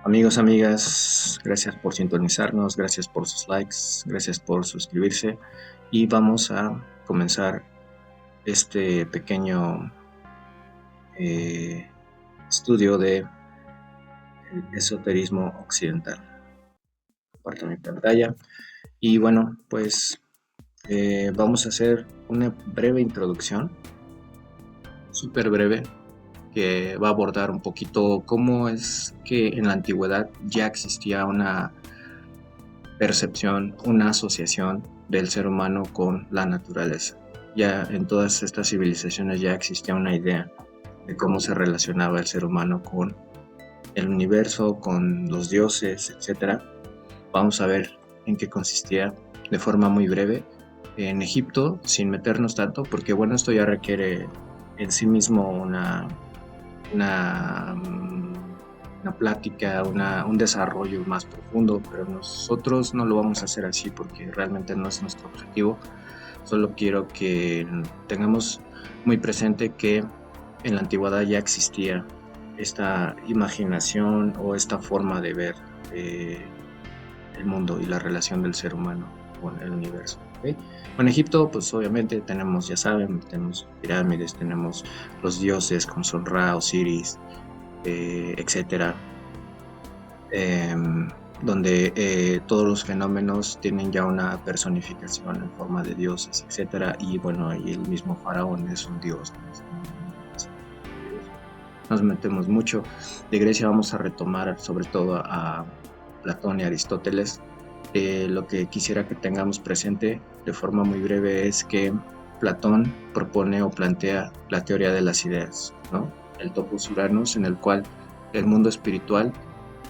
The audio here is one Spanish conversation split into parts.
Amigos, amigas, gracias por sintonizarnos, gracias por sus likes, gracias por suscribirse y vamos a comenzar este pequeño eh, estudio de el esoterismo occidental. Comparto mi pantalla y bueno, pues vamos a hacer una breve introducción, súper breve, que va a abordar un poquito cómo es que en la antigüedad ya existía una percepción, una asociación del ser humano con la naturaleza. Ya en todas estas civilizaciones ya existía una idea de cómo se relacionaba el ser humano con el universo, con los dioses, etcétera. Vamos a ver en qué consistía de forma muy breve. En Egipto, sin meternos tanto, porque bueno, esto ya requiere en sí mismo una, una plática, un desarrollo más profundo, pero nosotros no lo vamos a hacer así porque realmente no es nuestro objetivo. Solo quiero que tengamos muy presente que en la antigüedad ya existía esta imaginación o esta forma de ver eh, el mundo y la relación del ser humano con el universo. ¿Okay? En Egipto, pues obviamente tenemos, ya saben, tenemos pirámides, tenemos los dioses con Son-Ra, Osiris, etcétera, eh, donde todos los fenómenos tienen ya una personificación en forma de dioses, etcétera, y bueno, y el mismo faraón es un dios. Nos metemos mucho. De Grecia vamos a retomar sobre todo a Platón y Aristóteles. Lo que quisiera que tengamos presente de forma muy breve es que Platón propone o plantea la teoría de las ideas, ¿no? El topos Uranus, en el cual el mundo espiritual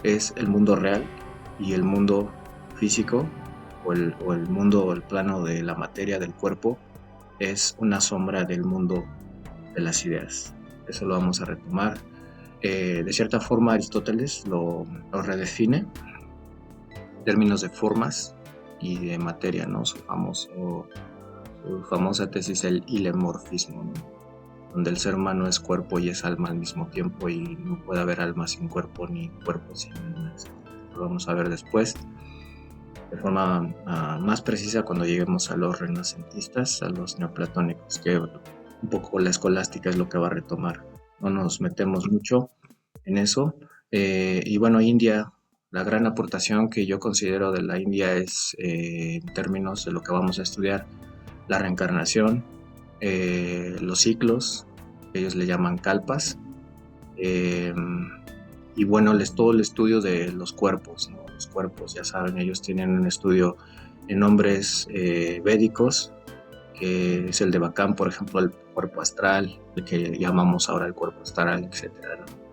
es el mundo real y el mundo físico o el mundo o el plano de la materia del cuerpo es una sombra del mundo de las ideas. Eso lo vamos a retomar. De cierta forma Aristóteles lo redefine en términos de formas y de materia, ¿no? Su famosa tesis, el ilemorfismo, ¿no? Donde el ser humano es cuerpo y es alma al mismo tiempo y no puede haber alma sin cuerpo ni cuerpo sin alma. Lo vamos a ver después de forma más precisa cuando lleguemos a los renacentistas, a los neoplatónicos, que un poco la escolástica es lo que va a retomar. No nos metemos mucho en eso. Y bueno, India, la gran aportación que yo considero de la India es, en términos de lo que vamos a estudiar, la reencarnación, los ciclos, que ellos le llaman kalpas, eh, y bueno, todo el estudio de los cuerpos, ¿no? Los cuerpos, ya saben, ellos tienen un estudio en nombres védicos, que es el de Bacán, por ejemplo, el cuerpo astral, el que llamamos ahora el cuerpo astral, etcétera, ¿no?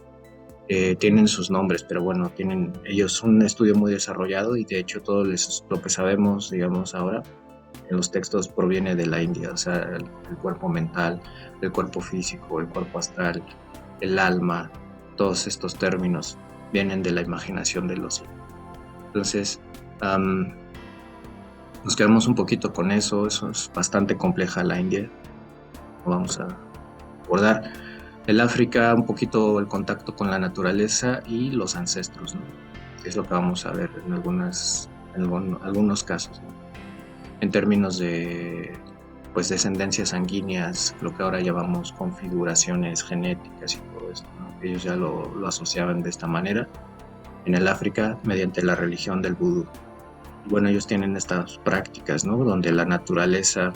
Tienen sus nombres, pero bueno, tienen ellos un estudio muy desarrollado y de hecho todo lo que sabemos, digamos, ahora en los textos proviene de la India, o sea, el cuerpo mental, el cuerpo físico, el cuerpo astral, el alma, todos estos términos vienen de la imaginación de los indios. Entonces, nos quedamos un poquito con eso es bastante compleja la India, lo vamos a abordar. El África, un poquito el contacto con la naturaleza y los ancestros, ¿no? Es lo que vamos a ver en algunos casos, ¿no? En términos de pues descendencias sanguíneas, lo que ahora llamamos configuraciones genéticas y todo esto, ¿no? Ellos ya lo asociaban de esta manera en el África mediante la religión del vudú. Y bueno, ellos tienen estas prácticas, ¿no? Donde la naturaleza,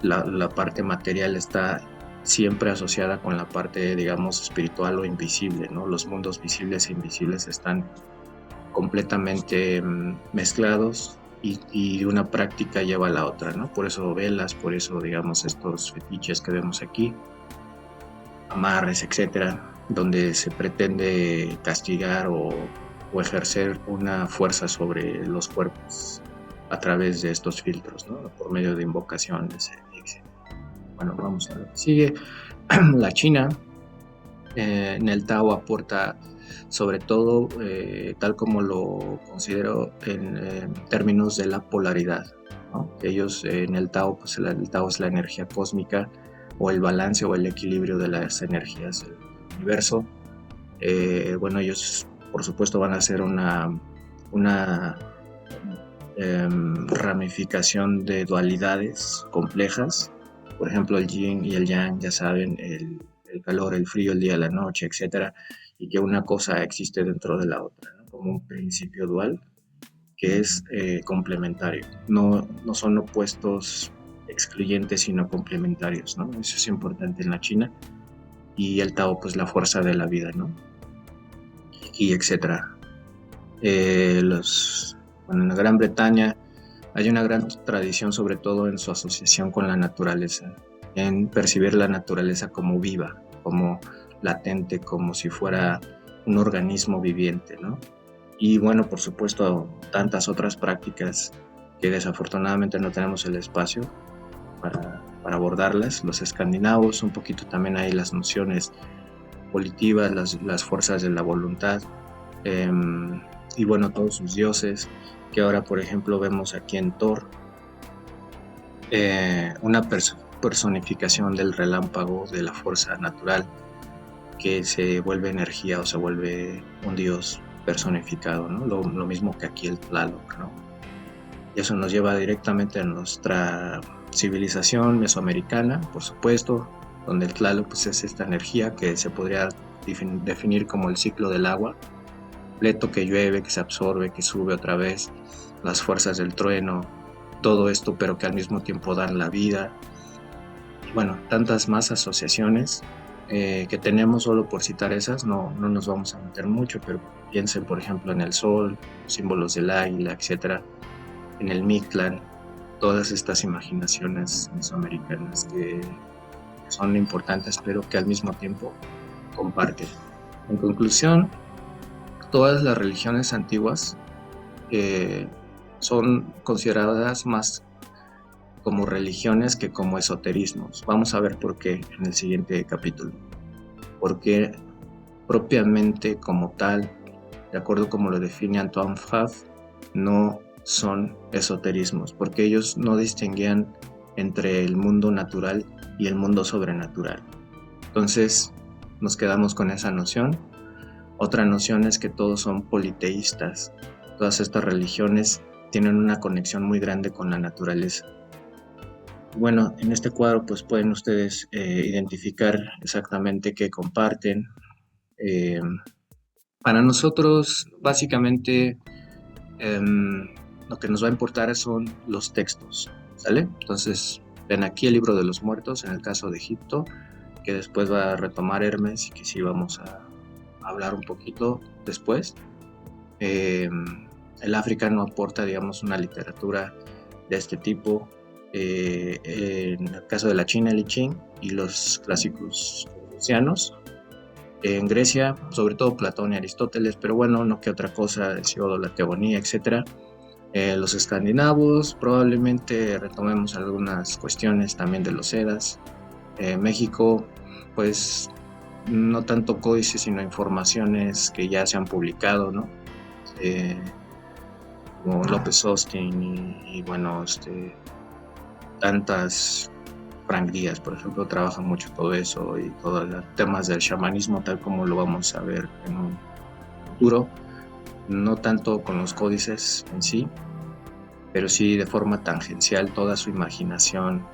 la parte material está siempre asociada con la parte, digamos, espiritual o invisible, ¿no? Los mundos visibles e invisibles están completamente mezclados y una práctica lleva a la otra, ¿no? Por eso velas, por eso, digamos, estos fetiches que vemos aquí, amarres, etcétera, donde se pretende castigar o ejercer una fuerza sobre los cuerpos a través de estos filtros, ¿no? Por medio de invocaciones, etc. Bueno, vamos a lo que sigue. La China en el Tao aporta sobre todo, tal como lo considero en términos de la polaridad, ¿no? Ellos en el Tao, pues el Tao es la energía cósmica o el balance o el equilibrio de las energías del universo. Bueno, ellos por supuesto van a ser una ramificación de dualidades complejas. Por ejemplo, el yin y el yang, ya saben, el calor, el frío, el día, la noche, etcétera, y que una cosa existe dentro de la otra, ¿no? Como un principio dual que es complementario. No son opuestos excluyentes, sino complementarios, ¿no? Eso es importante en la China. Y el Tao, pues la fuerza de la vida, ¿no? Y etcétera. Bueno, en la Gran Bretaña hay una gran tradición, sobre todo en su asociación con la naturaleza, en percibir la naturaleza como viva, como latente, como si fuera un organismo viviente, ¿no? Y bueno, por supuesto, tantas otras prácticas que desafortunadamente no tenemos el espacio para abordarlas. Los escandinavos, un poquito también hay las nociones volitivas, las fuerzas de la voluntad, y bueno, todos sus dioses, que ahora por ejemplo vemos aquí en Thor, una personificación del relámpago, de la fuerza natural, que se vuelve energía o se vuelve un dios personificado, ¿no? Lo mismo que aquí el Tlaloc, ¿no? Y eso nos lleva directamente a nuestra civilización mesoamericana, por supuesto, donde el Tlaloc pues, es esta energía que se podría definir como el ciclo del agua, completo, que llueve, que se absorbe, que sube otra vez, las fuerzas del trueno, todo esto, pero que al mismo tiempo dan la vida. Y bueno, tantas más asociaciones que tenemos, solo por citar esas, no nos vamos a meter mucho, pero piensen, por ejemplo, en el sol, símbolos del águila, etcétera, en el Mictlán, todas estas imaginaciones mesoamericanas que son importantes, pero que al mismo tiempo comparten. En conclusión, todas las religiones antiguas son consideradas más como religiones que como esoterismos. Vamos a ver por qué en el siguiente capítulo. Porque propiamente como tal, de acuerdo como lo define Antoine Pfaff, no son esoterismos, porque ellos no distinguían entre el mundo natural y el mundo sobrenatural. Entonces nos quedamos con esa noción. Otra noción es que todos son politeístas. Todas estas religiones tienen una conexión muy grande con la naturaleza. Bueno, en este cuadro pues pueden ustedes identificar exactamente qué comparten. Para nosotros, básicamente, lo que nos va a importar son los textos, ¿sale? Entonces, ven aquí el libro de los muertos, en el caso de Egipto, que después va a retomar Hermes y que sí vamos a hablar un poquito después. El África no aporta, digamos, una literatura de este tipo. En el caso de la China, el I Ching y los clásicos confucianos. En Grecia, sobre todo Platón y Aristóteles, pero bueno, no que otra cosa, Hesíodo, la Teogonía, etc. Los escandinavos, probablemente retomemos algunas cuestiones también de los Edas. México, pues no tanto códices, sino informaciones que ya se han publicado, ¿no? Como López Austin y bueno, tantas. Frank Díaz, por ejemplo, trabaja mucho todo eso y todos los temas del chamanismo, tal como lo vamos a ver en un futuro, no tanto con los códices en sí, pero sí de forma tangencial toda su imaginación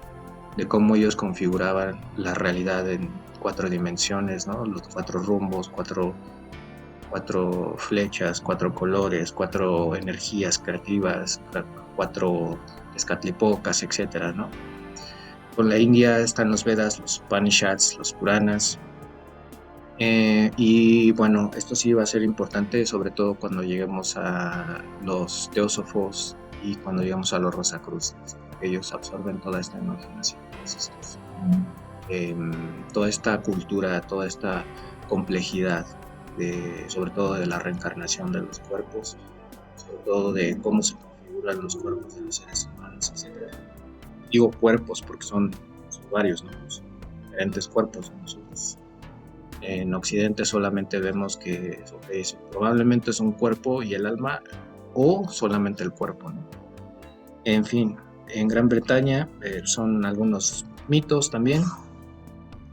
de cómo ellos configuraban la realidad en 4 dimensiones, ¿no? Los 4 rumbos, cuatro flechas, 4 colores, 4 energías creativas, 4 escatlipocas, etcétera, ¿no? Con la India están los Vedas, los Upanishads, los Puranas. Y bueno, esto sí va a ser importante, sobre todo cuando lleguemos a los teósofos y cuando lleguemos a los Rosacruces. Ellos absorben toda esta imaginación, toda esta cultura, toda esta complejidad, sobre todo de la reencarnación de los cuerpos, sobre todo de cómo se configuran los cuerpos de los seres humanos, etc. Digo cuerpos porque son varios, ¿no? Son diferentes cuerpos. Nosotros en Occidente solamente vemos que probablemente es un cuerpo y el alma, o solamente el cuerpo, ¿no? En fin, en Gran Bretaña son algunos mitos también,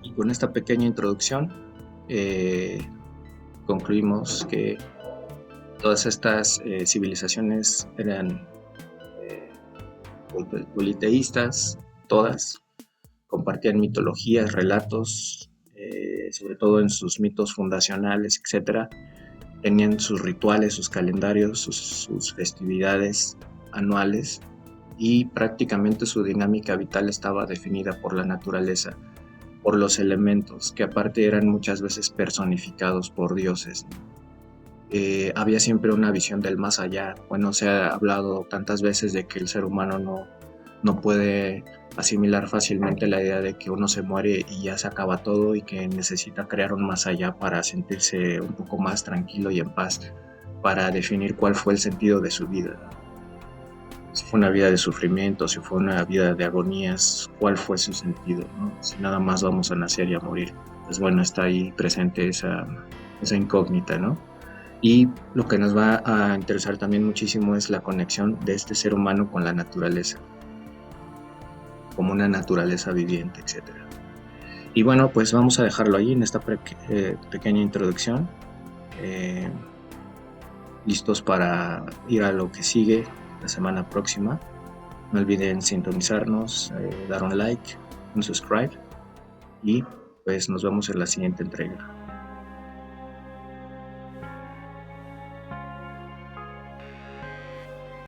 y con esta pequeña introducción concluimos que Todas estas civilizaciones eran eh, politeístas, todas, compartían mitologías, relatos, sobre todo en sus mitos fundacionales, etcétera. Tenían sus rituales, sus calendarios, sus festividades anuales y prácticamente su dinámica vital estaba definida por la naturaleza, por los elementos, que aparte eran muchas veces personificados por dioses. Había siempre una visión del más allá. Bueno, se ha hablado tantas veces de que el ser humano no puede asimilar fácilmente la idea de que uno se muere y ya se acaba todo y que necesita crear un más allá para sentirse un poco más tranquilo y en paz, para definir cuál fue el sentido de su vida. Si fue una vida de sufrimiento, si fue una vida de agonías, cuál fue su sentido, ¿no? Si nada más vamos a nacer y a morir. Pues bueno, está ahí presente esa incógnita, ¿no? Y lo que nos va a interesar también muchísimo es la conexión de este ser humano con la naturaleza, como una naturaleza viviente, etcétera. Y bueno, pues vamos a dejarlo ahí en esta pequeña introducción. Eh, Listos para ir a lo que sigue la semana próxima. No olviden sintonizarnos, dar un like, un subscribe y pues nos vemos en la siguiente entrega.